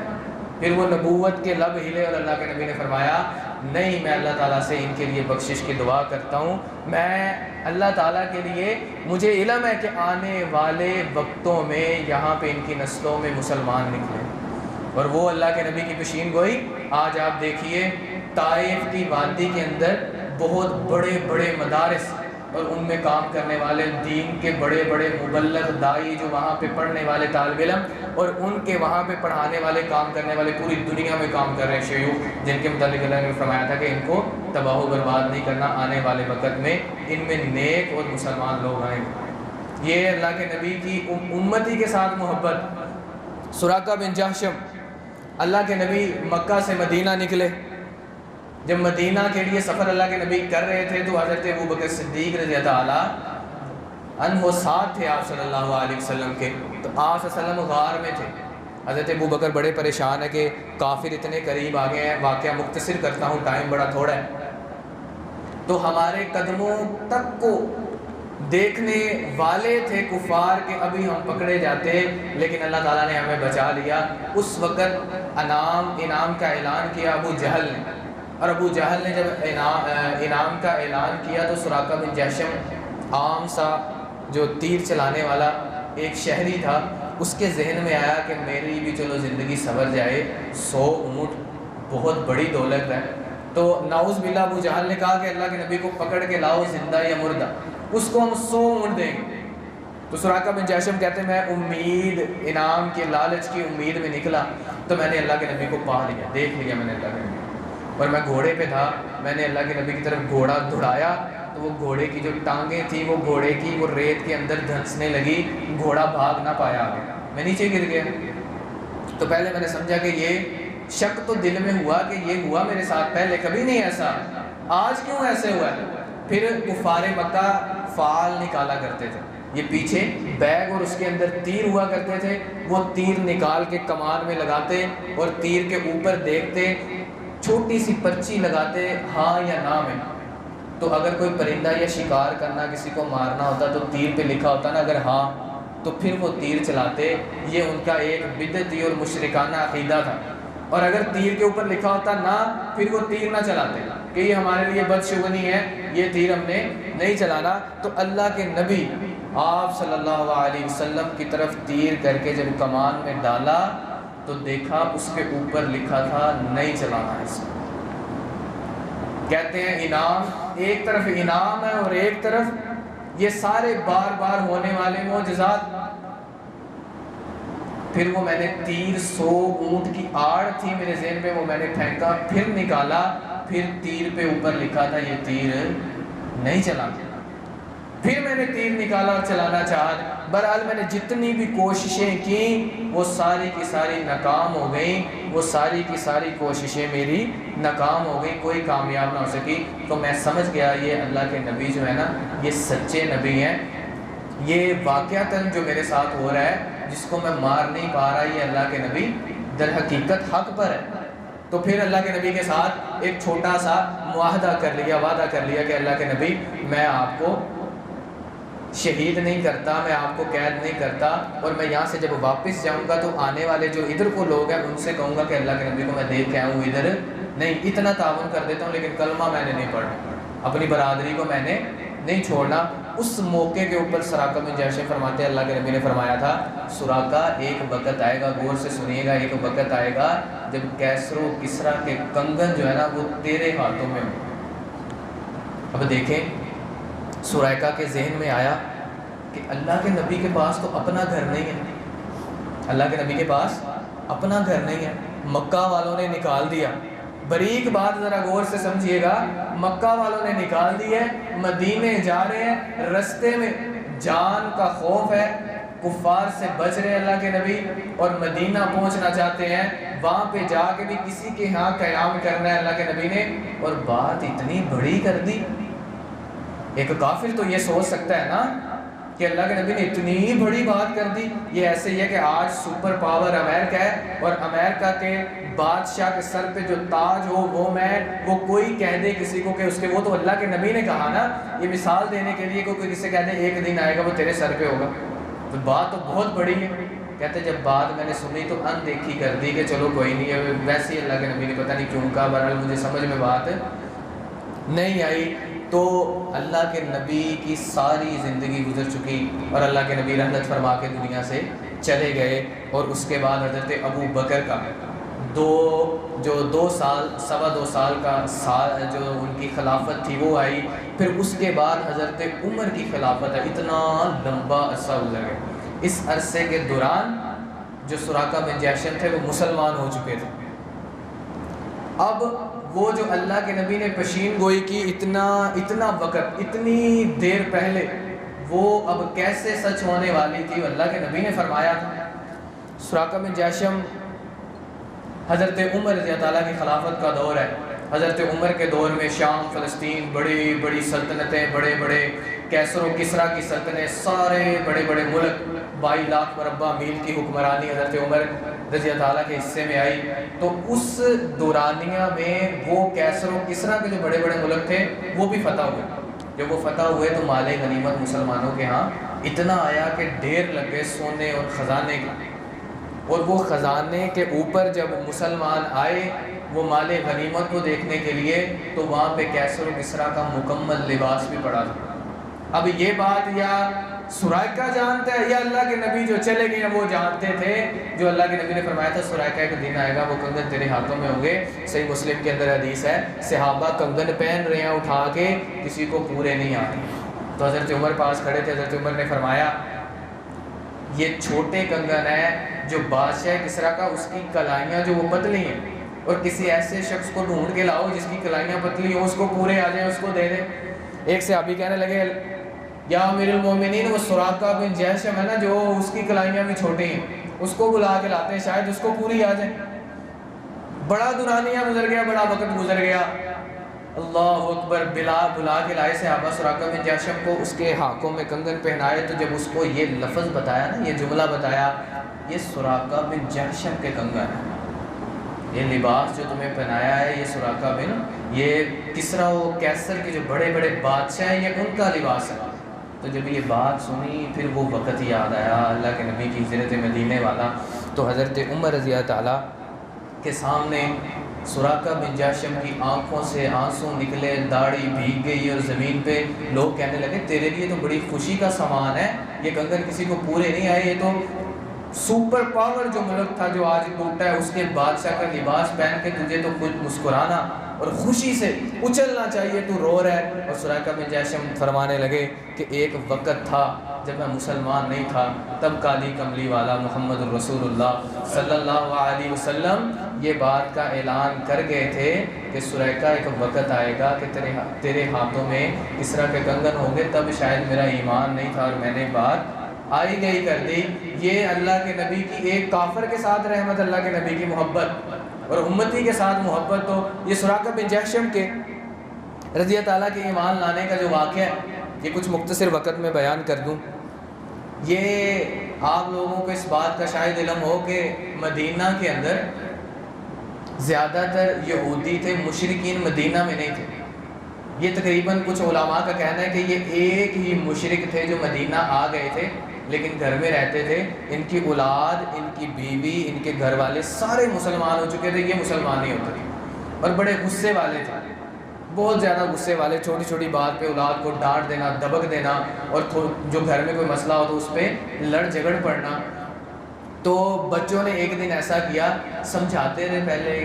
پھر وہ نبوت کے لب ہلے، اور اللہ کے نبی نے فرمایا نہیں، میں اللہ تعالیٰ سے ان کے لیے بخشش کی دعا کرتا ہوں، میں اللہ تعالیٰ کے لیے مجھے علم ہے کہ آنے والے وقتوں میں یہاں پہ ان کی نسلوں میں مسلمان نکلے، اور وہ اللہ کے نبی کی پیشین گوئی آج آپ دیکھیے طائف کی وادی کے اندر بہت بڑے بڑے مدارس، اور ان میں کام کرنے والے دین کے بڑے بڑے مبلغ دائی جو وہاں پہ پڑھنے والے طالب علم، اور ان کے وہاں پہ پڑھانے والے کام کرنے والے پوری دنیا میں کام کر رہے شیوخ، جن کے متعلق اللہ نے فرمایا تھا کہ ان کو تباہ و برباد نہیں کرنا، آنے والے وقت میں ان میں نیک اور مسلمان لوگ آئیں گے۔ یہ اللہ کے نبی کی امتی کے ساتھ محبت۔ سراقہ بن جہشم، اللہ کے نبی مکہ سے مدینہ نکلے، جب مدینہ کے لیے سفر اللہ کے نبی کر رہے تھے تو حضرت ابوبکر صدیق رضی اللہ تعالیٰ عنہ ساتھ تھے آپ صلی اللہ علیہ وسلم کے. تو آپ صلی اللہ علیہ وسلم غار میں تھے. حضرت ابوبکر بڑے پریشان ہے کہ کافر اتنے قریب آ گئے ہیں. واقعہ مختصر کرتا ہوں، ٹائم بڑا تھوڑا ہے. تو ہمارے قدموں تک کو دیکھنے والے تھے کفار کہ ابھی ہم پکڑے جاتے، لیکن اللہ تعالیٰ نے ہمیں بچا لیا. اس وقت انعام کا اعلان کیا ابو جہل نے، اور ابو جہل نے جب انعام کا اعلان کیا تو سراقہ بن جشم عام سا جو تیر چلانے والا ایک شہری تھا، اس کے ذہن میں آیا کہ میری بھی چلو زندگی سنور جائے، 100 اونٹ بہت بڑی دولت ہے. تو نعوذ باللہ ابو جہل نے کہا کہ اللہ کے نبی کو پکڑ کے لاؤ زندہ یا مردہ، اس کو ہم 100 اونٹ دیں گے. تو سراقہ بن جشم کہتے ہیں میں انعام کے لالچ کی امید میں نکلا تو میں نے اللہ کے نبی کو پا لیا، دیکھ لیا میں نے اللہ کے نبی کو. اور میں گھوڑے پہ تھا، میں نے اللہ کے نبی کی طرف گھوڑا دوڑایا تو وہ گھوڑے کی جو ٹانگیں تھیں وہ گھوڑے کی وہ ریت کے اندر دھنسنے لگی، گھوڑا بھاگ نہ پایا آگے، میں نیچے گر گیا. تو پہلے میں نے سمجھا کہ یہ شک تو دل میں ہوا کہ یہ ہوا میرے ساتھ، پہلے کبھی نہیں ایسا، آج کیوں ایسے ہوا ہے. پھر کفار مکہ فال نکالا کرتے تھے، یہ پیچھے بیگ اور اس کے اندر تیر ہوا کرتے تھے، وہ تیر نکال کے کمان میں لگاتے اور تیر کے اوپر دیکھتے، چھوٹی سی پرچی لگاتے ہاں یا نہ میں. تو اگر کوئی پرندہ یا شکار کرنا، کسی کو مارنا ہوتا تو تیر پہ لکھا ہوتا نا اگر ہاں تو پھر وہ تیر چلاتے. یہ ان کا ایک بدعتی اور مشرکانہ عقیدہ تھا. اور اگر تیر کے اوپر لکھا ہوتا نہ پھر وہ تیر نہ چلاتے کہ یہ ہمارے لیے بدشگنی ہے، یہ تیر ہم نے نہیں چلانا. تو اللہ کے نبی آپ صلی اللہ علیہ وسلم کی طرف تیر کر کے جب کمان میں ڈالا تو دیکھا اس کے اوپر لکھا تھا نہیں چلانا اس کو. کہتے ہیں انعام، ایک طرف انعام ہے اور ایک طرف یہ سارے بار بار ہونے والے معجزات. پھر وہ میں نے تیر 100 اونٹ کی آڑ تھی میرے ذہن میں، وہ میں نے پھینکا، پھر نکالا، پھر تیر پہ اوپر لکھا تھا یہ تیر نہیں چلانا. پھر میں نے تیر نکالا اور چلانا چاہا. بہرحال میں نے جتنی بھی کوششیں کی وہ ساری کی ساری ناکام ہو گئیں، وہ ساری کی ساری کوششیں میری ناکام ہو گئیں، کوئی کامیاب نہ ہو سکی. تو میں سمجھ گیا یہ اللہ کے نبی جو ہے نا یہ سچے نبی ہیں. یہ واقعتاً جو میرے ساتھ ہو رہا ہے جس کو میں مار نہیں پا رہا، یہ اللہ کے نبی در حقیقت حق پر ہے. تو پھر اللہ کے نبی کے ساتھ ایک چھوٹا سا معاہدہ کر لیا، وعدہ کر لیا کہ اللہ کے نبی میں آپ کو شہید نہیں کرتا، میں آپ کو قید نہیں کرتا، اور میں یہاں سے جب واپس جاؤں گا تو آنے والے جو ادھر کو لوگ ہیں ان سے کہوں گا کہ اللہ کے نبی کو میں دیکھ کے آؤں ادھر نہیں. اتنا تعاون کر دیتا ہوں لیکن کلمہ میں نے نہیں پڑھا، اپنی برادری کو میں نے نہیں چھوڑنا. اس موقع کے اوپر سراقہ بن جشم فرماتے ہیں اللہ کے نبی نے فرمایا تھا سراقہ ایک وقت آئے گا، غور سے سنیے گا، ایک وقت آئے گا جب کیسر و کسریٰ کے کنگن جو ہے نا وہ تیرے ہاتھوں میں ہوں. اب دیکھیں سراقہ کے ذہن میں آیا کہ اللہ کے نبی کے پاس تو اپنا گھر نہیں ہے، اللہ کے نبی کے پاس اپنا گھر نہیں ہے، مکہ والوں نے نکال دیا. بریک بات ذرا غور سے سمجھیے گا، مکہ والوں نے نکال دیے، مدینے جا رہے ہیں، رستے میں جان کا خوف ہے، کفار سے بچ رہے اللہ کے نبی، اور مدینہ پہنچنا چاہتے ہیں، وہاں پہ جا کے بھی کسی کے ہاں قیام کرنا ہے اللہ کے نبی نے، اور بات اتنی بڑی کر دی. ایک کافر تو یہ سوچ سکتا ہے نا کہ اللہ کے نبی نے اتنی بڑی بات کر دی. یہ ایسے ہی ہے کہ آج سپر پاور امریکہ ہے اور امریکہ کے بادشاہ کے سر پہ جو تاج ہو وہ کوئی کہہ دے کسی کو کہ اس کے وہ تو اللہ کے نبی نے کہا نا. یہ مثال دینے کے لیے کوئی کسی سے کہہ دے ایک دن آئے گا وہ تیرے سر پہ ہوگا، تو بات تو بہت بڑی ہے. کہتے جب بات میں نے سنی تو اندیکھی کر دی کہ چلو کوئی نہیں ہے، ویسے ہی اللہ کے نبی نے پتہ نہیں کیوں کہا، بہرحال مجھے سمجھ میں بات نہیں آئی. تو اللہ کے نبی کی ساری زندگی گزر چکی اور اللہ کے نبی رحمت فرما کے دنیا سے چلے گئے. اور اس کے بعد حضرت ابو بکر کا دو سال سوا دو سال کا جو ان کی خلافت تھی وہ آئی. پھر اس کے بعد حضرت عمر کی خلافت ہے. اتنا لمبا عرصہ گزر گیا. اس عرصے کے دوران جو سراقہ بن جشم تھے وہ مسلمان ہو چکے تھے. اب وہ جو اللہ کے نبی نے پشین گوئی کی اتنا وقت اتنی دیر پہلے وہ اب کیسے سچ ہونے والی تھی، اللہ کے نبی نے فرمایا تھا. سراقہ بن جشم حضرت عمر رضی اللہ تعالیٰ کی خلافت کا دور ہے. حضرت عمر کے دور میں شام، فلسطین، بڑی بڑی سلطنتیں، بڑے بڑے کیسر و کسریٰ کی سلطنتیں، سارے بڑے بڑے ملک، 22 لاکھ مربع میل کی حکمرانی حضرت عمر رضی اللہ تعالیٰ کے حصے میں آئی۔ تو اس دورانیہ میں وہ کیسر و کسریٰ کے جو بڑے بڑے ملک تھے وہ بھی فتح ہوئے۔ جب وہ فتح ہوئے تو مال غنیمت مسلمانوں کے ہاں اتنا آیا کہ ڈھیر لگ گئے سونے اور خزانے کے، اور وہ خزانے کے اوپر جب مسلمان آئے وہ مال غنیمت کو دیکھنے کے لیے، تو وہاں پہ کیسر و کسریٰ کا مکمل لباس بھی پڑا تھا۔ اب یہ بات یا سرائقہ جانتا ہے یا اللہ کے نبی جو چلے گئے وہ جانتے تھے؟ جو اللہ کے نبی نے فرمایا تھا سرائقہ کا دن آئے گا وہ کنگن تیرے ہاتھوں میں ہوں گے۔ صحیح مسلم کے اندر حدیث ہے، صحابہ کنگن پہن رہے ہیں اٹھا کے، کسی کو پورے نہیں آتے۔ تو حضرت عمر پاس کھڑے تھے، حضرت عمر نے فرمایا یہ چھوٹے کنگن ہے جو بادشاہ کسریٰ کا، اس کی کلائیاں جو وہ پتلی ہیں، اور کسی ایسے شخص کو ڈھونڈ کے لاؤ جس کی کلائیاں پتلی ہوں، اس کو پورے آ جائیں، اس کو دے دیں۔ ایک صحابی کہنے لگے یا امیر المومنین، وہ سراقہ بن جیشم ہے نا جو اس کی کلائیاں بھی چھوٹی ہیں، اس کو بلا کے لاتے ہیں، شاید اس کو پوری آ جائے۔ بڑا دورانیہ گزر گیا، بڑا وقت گزر گیا، اللہ اکبر، بلا کے لائے صحابہ سراقہ بن جیشم کو، اس کے ہاتھوں میں کنگن پہنائے۔ تو جب اس کو یہ لفظ بتایا نا، یہ جملہ بتایا، یہ سراقہ بن جیشم کے کنگن ہے، یہ لباس جو تمہیں پہنایا ہے یہ سراقہ بن، یہ کسریٰ و کیسر کے جو بڑے بڑے بادشاہ ہیں یہ ان کا لباس ہے۔ تو جب یہ بات سنی پھر وہ وقت یاد آیا اللہ کے نبی کی ہجرت مدینے والا۔ تو حضرت عمر رضی اللہ تعالیٰ کے سامنے سراقہ بن جیشم کی آنکھوں سے آنسو نکلے، داڑھی بھیگ گئی، اور زمین پہ لوگ کہنے لگے تیرے لیے تو بڑی خوشی کا سامان ہے، یہ کنگن کسی کو پورے نہیں آئے، یہ تو سپر پاور جو ملک تھا جو آج ٹوٹا ہے اس کے بادشاہ کا لباس پہن کے تجھے تو کچھ مسکرانا اور خوشی سے اچھلنا چاہیے، تو رو رہا ہے۔ اور سراقہ بن جیشم فرمانے لگے کہ ایک وقت تھا جب میں مسلمان نہیں تھا، تب کالی کملی والا محمد الرسول اللہ صلی اللہ علیہ وسلم یہ بات کا اعلان کر گئے تھے کہ سراقہ ایک وقت آئے گا کہ تیرے ہاتھوں میں کسریٰ کے کنگن ہوں گے، تب شاید میرا ایمان نہیں تھا اور میں نے بات آئی گئی کر دی۔ یہ اللہ کے نبی کی، ایک کافر کے ساتھ رحمت، اللہ کے نبی کی محبت اور امتی کے ساتھ محبت۔ تو یہ سراقہ بن جیشم کے رضی اللہ تعالیٰ کے ایمان لانے کا جو واقعہ ہے یہ کچھ مختصر وقت میں بیان کر دوں۔ یہ آپ لوگوں کو اس بات کا شاید علم ہو کہ مدینہ کے اندر زیادہ تر یہودی تھے، مشرکین مدینہ میں نہیں تھے۔ یہ تقریباً کچھ علماء کا کہنا ہے کہ یہ ایک ہی مشرک تھے جو مدینہ آ گئے تھے لیکن گھر میں رہتے تھے، ان کی اولاد، ان کی بیوی، ان کے گھر والے سارے مسلمان ہو چکے تھے، یہ مسلمان نہیں ہوتے تھے، اور بڑے غصے والے تھے، بہت زیادہ غصے والے، چھوٹی چھوٹی بات پہ اولاد کو ڈانٹ دینا، دبک دینا، اور جو گھر میں کوئی مسئلہ ہو تو اس پہ لڑ جھگڑ پڑنا۔ تو بچوں نے ایک دن ایسا کیا، سمجھاتے رہے پہلے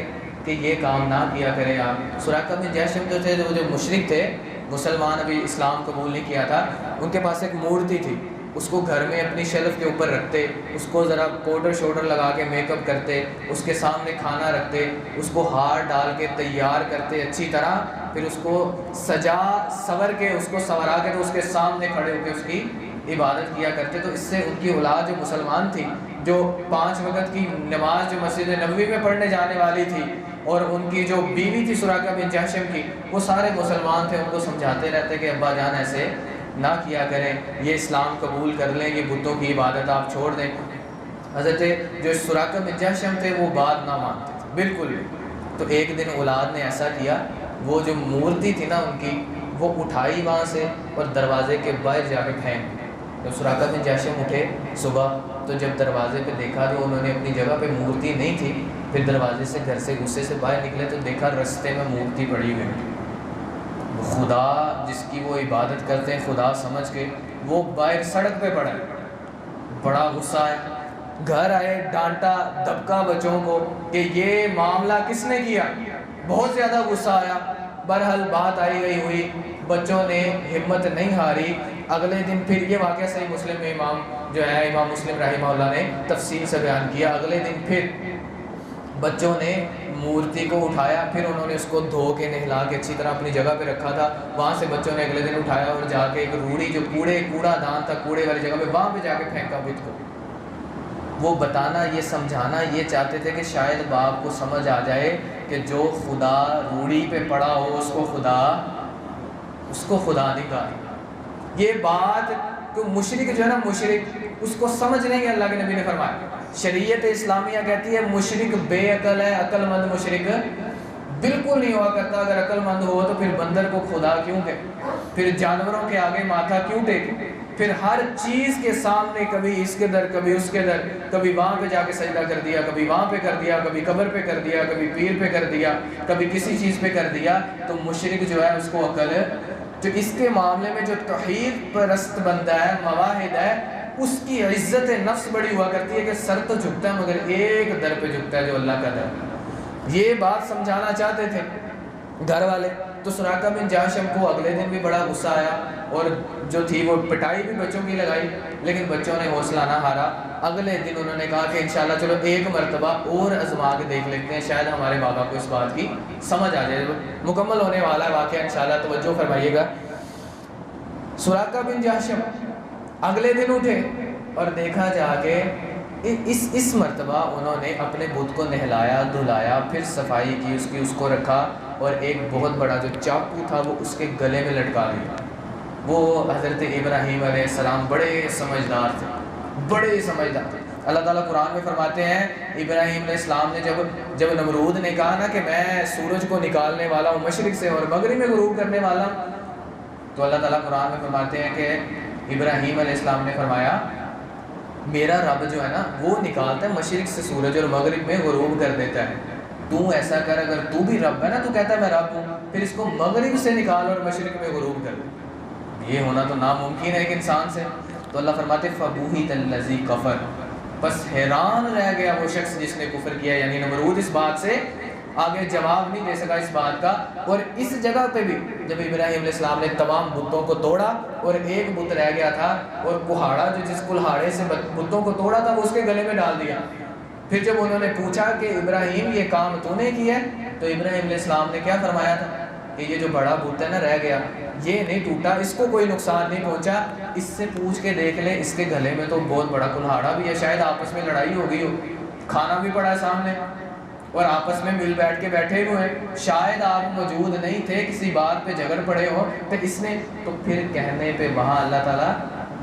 کہ یہ کام نہ کیا کریں آپ۔ سراقہ بن جیشم جو تھے، جو مشرک تھے، مسلمان ابھی اسلام قبول نہیں کیا تھا، ان کے پاس ایک مورتی تھی، اس کو گھر میں اپنی شیلف کے اوپر رکھتے، اس کو ذرا پاؤڈر شوڈر لگا کے میک اپ کرتے، اس کے سامنے کھانا رکھتے، اس کو ہار ڈال کے تیار کرتے اچھی طرح، پھر اس کو سجا سور کے، اس کو سورا کے، تو اس کے سامنے کھڑے ہو کے اس کی عبادت کیا کرتے۔ تو اس سے ان کی اولاد جو مسلمان تھی، جو 5 وقت کی نماز جو مسجد نبوی میں پڑھنے جانے والی تھی، اور ان کی جو بیوی تھی سراقہ بن جیشم کی، وہ سارے مسلمان تھے، ان کو سمجھاتے رہتے کہ ابا جان ایسے نہ کیا کریں، یہ اسلام قبول کر لیں، یہ بتوں کی عبادت آپ چھوڑ دیں۔ حضرت جو سراقہ بن جیشم تھے وہ بات نہ مانتے تھے بالکل بھی۔ تو ایک دن اولاد نے ایسا کیا، وہ جو مورتی تھی نا ان کی، وہ اٹھائی وہاں سے اور دروازے کے باہر جا کے پھینک۔ جب سراقہ بن جیشم اٹھے صبح، تو جب دروازے پہ دیکھا تو انہوں نے اپنی جگہ پہ مورتی نہیں تھی، پھر دروازے سے گھر سے غصے سے باہر نکلے تو دیکھا رستے میں مورتی پڑی ہوئی، خدا جس کی وہ عبادت کرتے ہیں خدا سمجھ کے، وہ باہر سڑک پہ پڑا ہے، بڑا غصہ ہے، گھر آئے، ڈانٹا دبکا بچوں کو کہ یہ معاملہ کس نے کیا، بہت زیادہ غصہ آیا۔ بہرحال بات آئی گئی ہوئی، بچوں نے ہمت نہیں ہاری۔ اگلے دن پھر یہ واقعہ صحیح مسلم میں امام جو ہے امام مسلم رحمہ اللہ نے تفصیل سے بیان کیا۔ اگلے دن پھر بچوں نے مورتی کو اٹھایا، پھر انہوں نے اس کو دھو کے نہلا کے اچھی طرح اپنی جگہ پہ رکھا تھا، وہاں سے بچوں نے اگلے دن اٹھایا اور جا کے ایک روڑی جو کوڑا دان تھا کوڑے والی جگہ پہ، وہاں پہ جا کے پھینکا بت کو۔ وہ بتانا، یہ سمجھانا یہ چاہتے تھے کہ شاید باپ کو سمجھ آ جائے کہ جو خدا روڑی پہ پڑا ہو اس کو خدا نہیں کہا۔ یہ بات کہ مشرک جو ہے نا، مشرک اس کو سمجھ نہیں ہے، اللہ کے نبی نے فرمایا۔ شریعت اسلامیہ کہتی ہے مشرک بے عقل ہے، عقل مند مشرک بالکل نہیں ہوا کرتا۔ اگر عقل مند ہو تو پھر بندر کو خدا کیوں کہ، پھر جانوروں کے آگے ماتھا کیوں ٹیکے، پھر ہر چیز کے سامنے کبھی اس کے در کبھی اس کے در، کبھی وہاں پہ جا کے سجدہ کر دیا، کبھی وہاں پہ کر دیا، کبھی قبر پہ کر دیا، کبھی پیر پہ کر دیا، کبھی کسی چیز پہ کر دیا۔ تو مشرک جو ہے اس کو عقل ہے، تو اس کے معاملے میں جو توحید پرست بندہ ہے، موحد ہے، اس کی عزت نفس بڑی ہوا کرتی ہے کہ سر تو جھکتا ہے مگر ایک در پہ جھکتا ہے جو اللہ کا در ہے۔ یہ بات سمجھانا چاہتے تھے گھر والے۔ تو سراقہ بن جاشم کو اگلے دن بھی بڑا غصہ آیا، اور جو تھی وہ پٹائی بھی بچوں کی لگائی، لیکن بچوں نے حوصلہ نہ ہارا۔ اگلے دن انہوں نے کہا کہ انشاءاللہ چلو ایک مرتبہ اور آزما کے دیکھ لیتے ہیں، شاید ہمارے بابا کو اس بات کی سمجھ آ جائے۔ مکمل ہونے والا ہے واقعہ، انشاءاللہ توجہ فرمائیے گا۔ سراقہ بن جاشم اگلے دن اٹھے اور دیکھا جا کے اس مرتبہ انہوں نے اپنے بت کو نہلایا دھلایا، پھر صفائی کی اس کو رکھا، اور ایک بہت بڑا جو چاقو تھا وہ اس کے گلے میں لٹکا دیا۔ وہ حضرت ابراہیم علیہ السلام بڑے سمجھدار تھے، بڑے سمجھدار تھے۔ اللہ تعالیٰ قرآن میں فرماتے ہیں ابراہیم علیہ السلام نے جب نمرود نے کہا نا کہ میں سورج کو نکالنے والا ہوں مشرق سے اور مغرب میں غروب کرنے والا ہوں، تو اللہ تعالیٰ قرآن میں فرماتے ہیں کہ ابراہیم علیہ السلام نے فرمایا میرا رب جو ہے نا وہ نکالتا ہے مشرق سے سورج اور مغرب میں غروب کر دیتا ہے، تو ایسا کر، اگر تو بھی رب ہے نا، تو کہتا ہے میں رب ہوں، پھر اس کو مغرب سے نکال اور مشرق میں غروب کر دے۔ یہ ہونا تو ناممکن ہے ایک انسان سے۔ تو اللہ فرماتے فَبُهِتَ الَّذِي كَفَرَ، بس حیران رہ گیا وہ شخص جس نے کفر کیا، یعنی نمرود اس بات سے آگے جواب نہیں دے سکا اس بات کا۔ اور اس جگہ پہ بھی جب ابراہیم علیہ السلام نے تمام بتوں کو توڑا اور ایک بت رہ گیا تھا، اور کہاڑا جو جس کلہاڑے سے بتوں کو توڑا تھا وہ اس کے گلے میں ڈال دیا۔ پھر جب انہوں نے پوچھا کہ ابراہیم یہ کام تو نے کیا ہے، تو ابراہیم علیہ السلام نے کیا فرمایا تھا کہ یہ جو بڑا بت ہے نا رہ گیا، یہ نہیں ٹوٹا، اس کو کوئی نقصان نہیں پہنچا، اس سے پوچھ کے دیکھ لیں اس کے گلے میں تو بہت بڑا کلہاڑا بھی ہے، شاید آپس میں لڑائی ہو گئی ہو، کھانا بھی پڑا ہے سامنے اور آپس میں مل بیٹھ کے بیٹھے ہوئے ہیں، شاید آپ موجود نہیں تھے، کسی بات پہ جھگڑ پڑے ہو تو اس نے، تو پھر کہنے پہ وہاں اللہ تعالیٰ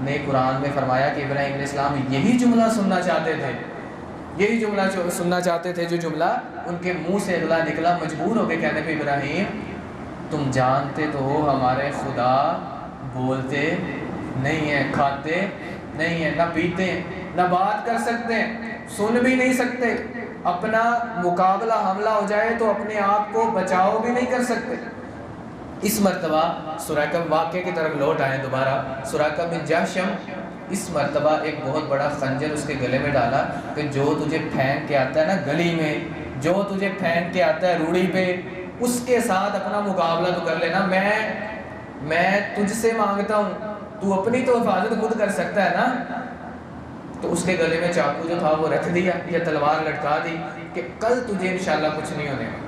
نے قرآن میں فرمایا کہ ابراہیم علیہ السلام یہی جملہ سننا چاہتے تھے، یہی جملہ سننا چاہتے تھے جو جملہ ان کے منہ سے اگلا نکلا، مجبور ہو کے کہنے پہ ابراہیم تم جانتے تو ہو ہمارے خدا بولتے نہیں ہیں، کھاتے نہیں ہیں، نہ پیتے، نہ بات کر سکتے، سن بھی نہیں سکتے، اپنا مقابلہ حملہ ہو جائے تو اپنے آپ کو بچاؤ بھی نہیں کر سکتے۔ اس مرتبہ سراقہ واقعے کی طرف لوٹ آئے دوبارہ، سراقہ بن جاشم اس مرتبہ ایک بہت بڑا خنجر اس کے گلے میں ڈالا کہ جو تجھے پھینک کے آتا ہے نا گلی میں، جو تجھے پھینک کے آتا ہے روڑی پہ، اس کے ساتھ اپنا مقابلہ تو کر لینا، میں تجھ سے مانگتا ہوں، تو اپنی تو حفاظت خود کر سکتا ہے نا۔ تو اس کے گلے میں چاقو جو تھا وہ رکھ دیا یا تلوار لٹکا دی کہ کل تجھے انشاءاللہ کچھ نہیں ہونے والا۔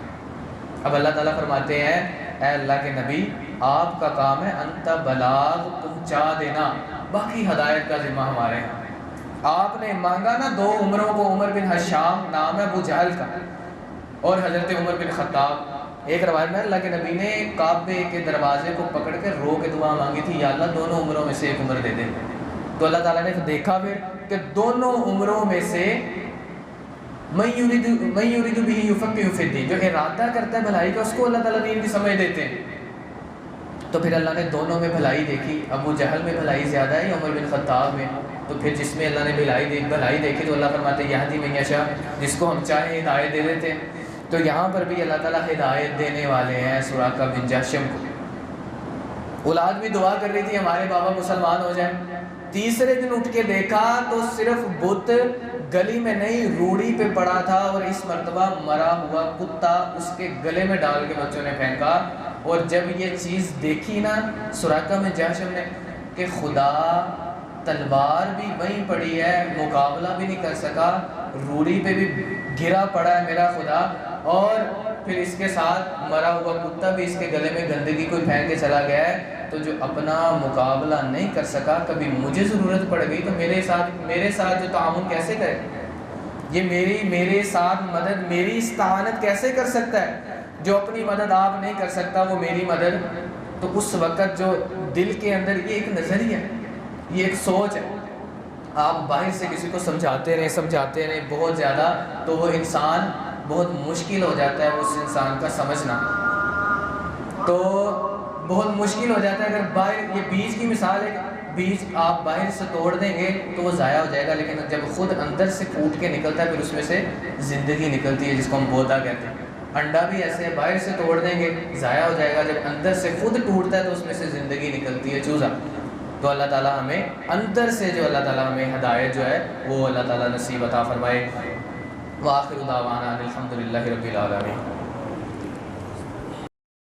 اب اللہ تعالیٰ فرماتے ہیں اے اللہ کے نبی آپ کا کام ہے انت بلاغ، پہنچا دینا، باقی ہدایت کا ذمہ ہمارے ہیں۔ آپ نے مانگا نا دو عمروں کو، عمر بن حشام نام ہے ابو جہل کا، اور حضرت عمر بن خطاب۔ ایک روایت میں اللہ کے نبی نے کعبے کے دروازے کو پکڑ کے رو کے دعا مانگی تھی، یا اللہ دونوں عمروں میں سے ایک عمر دے دے۔ تو اللہ تعالیٰ نے دیکھا پھر کہ دونوں عمروں میں سے من یرید بہ یفقہ فی الدین، جو ارادہ کرتا ہے بھلائی کا اس کو اللہ تعالیٰ دین کی سمجھ دیتے ہیں۔ تو پھر اللہ نے دونوں میں بھلائی دیکھی، ابو جہل میں بھلائی زیادہ ہے یا عمر بن خطاب میں؟ تو پھر جس میں اللہ نے بھلائی دیکھی تو اللہ فرماتے ہیں یہدی من یشاء، جس کو ہم چاہیں ہدایت دے دیتے ہیں۔ تو یہاں پر بھی اللہ تعالیٰ ہدایت دینے والے ہیں سراقہ بن جاشم کو۔ اولاد بھی دعا کر رہی تھی ہمارے بابا مسلمان ہو جائیں۔ تیسرے دن اٹھ کے دیکھا تو صرف بت گلی میں نہیں روڑی پہ پڑا تھا، اور اس مرتبہ مرا ہوا کتا اس کے گلے میں ڈال کے بچوں نے پھینکا۔ اور جب یہ چیز دیکھی نا سراقہ بن جاشم نے کہ خدا تلوار بھی وہیں پڑی ہے، مقابلہ بھی نہیں کر سکا، روڑی پہ بھی گرا پڑا ہے میرا خدا، اور پھر اس کے ساتھ مرا ہوا کتا بھی اس کے گلے میں گندگی کوئی پھینک کے چلا گیا ہے، تو جو اپنا مقابلہ نہیں کر سکا، کبھی مجھے ضرورت پڑ گئی تو میرے ساتھ جو تعاون کیسے کرے؟ یہ میرے ساتھ مدد، میری استعانت کیسے کر سکتا ہے؟ جو اپنی مدد آپ نہیں کر سکتا وہ میری مدد۔ تو اس وقت جو دل کے اندر یہ ایک نظریہ ہے، یہ ایک سوچ ہے، آپ باہر سے کسی کو سمجھاتے رہیں بہت زیادہ، تو وہ انسان بہت مشکل ہو جاتا ہے اس انسان کا سمجھنا، تو بہت مشکل ہو جاتا ہے۔ اگر باہر، یہ بیج کی مثال ہے، بیج آپ باہر سے توڑ دیں گے تو وہ ضائع ہو جائے گا، لیکن جب خود اندر سے پھوٹ کے نکلتا ہے پھر اس میں سے زندگی نکلتی ہے، جس کو ہم پودا کہتے ہیں۔ انڈا بھی ایسے ہے، باہر سے توڑ دیں گے ضائع ہو جائے گا، جب اندر سے خود ٹوٹتا ہے تو اس میں سے زندگی نکلتی ہے، چوزا۔ تو اللہ تعالیٰ ہمیں اندر سے جو اللہ تعالیٰ ہمیں ہدایت جو ہے وہ اللہ تعالیٰ نصیب عطا فرمائے۔ وآخر دعوانا الحمدللہ رب العالمین۔